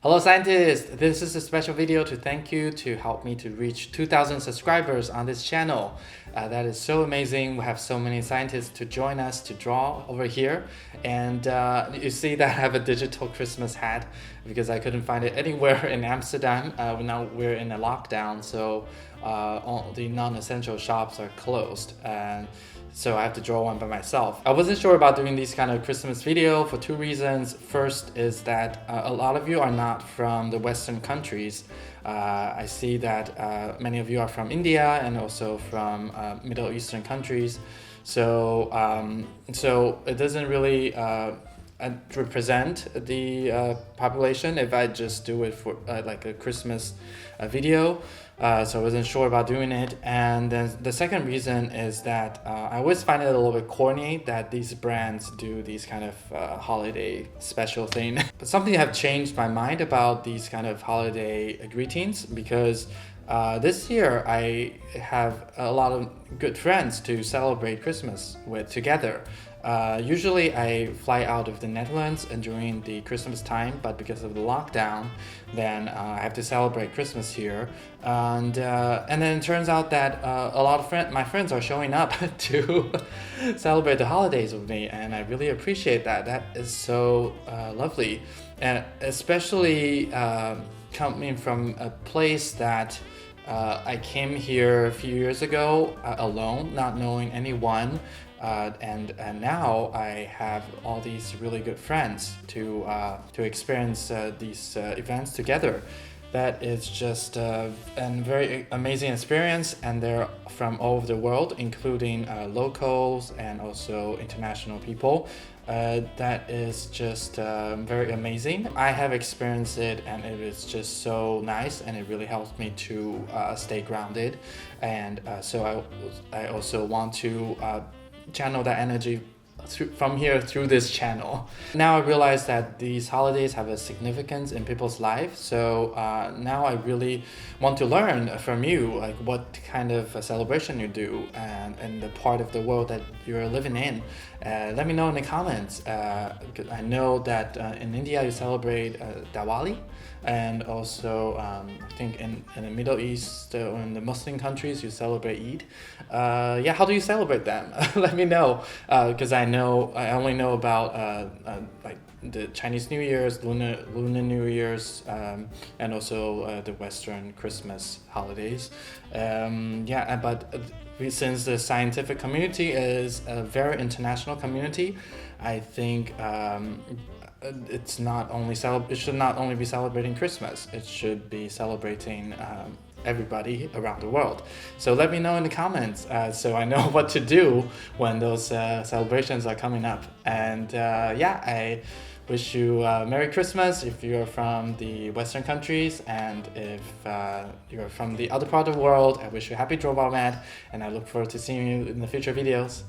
Hello scientists! This is a special video to thank you to help me to reach 2,000 subscribers on this channel. That is so amazing. We have so many scientists to join us to draw over here. And you see that I have a digital Christmas hat because I couldn't find it anywhere in Amsterdam. Now we're in a lockdown, so all the non-essential shops are closed. So I have to draw one by myself. I wasn't sure about doing these kind of Christmas video for two reasons. First is that a lot of you are not from the Western countries. I see that many of you are from India and also from Middle Eastern countries. So it doesn't really represent the population if I just do it for like a Christmas video. So I wasn't sure about doing it. And then the second reason is that I always find it a little bit corny that these brands do these kind of holiday special thing. But something have changed my mind about these kind of holiday greetings because this year I have a lot of good friends to celebrate Christmas with together. Usually I fly out of the Netherlands during the Christmas time, but because of the lockdown, then I have to celebrate Christmas here. And then it turns out that a lot of my friends are showing up to celebrate the holidays with me, and I really appreciate that. That is so lovely, and especially coming from a place that I came here a few years ago alone, not knowing anyone. And now I have all these really good friends to experience these events together. That is just a very amazing experience, and they're from all over the world, including locals and also international people. That is just very amazing. I have experienced it, and it is just so nice, and it really helps me to stay grounded. And so I also want to channel that energy from here through this channel. Now I realize that these holidays have a significance in people's lives, so now I really want to learn from you, like what kind of a celebration you do and the part of the world that you're living in. Let me know in the comments. Because I know that in India you celebrate Diwali, and also I think in the Middle East or in the Muslim countries you celebrate Eid. Yeah, how do you celebrate them? Let me know, because I only know about like the Chinese New Year's, Lunar New Year's, and also the Western Christmas holidays. Yeah, but since the scientific community is a very international community, I think it should not only be celebrating Christmas. It should be celebrating everybody around the world. So let me know in the comments so I know what to do when those celebrations are coming up. And yeah, I wish you Merry Christmas if you're from the Western countries, and if you're from the other part of the world, I wish you Happy Drawball Mat, and I look forward to seeing you in the future videos.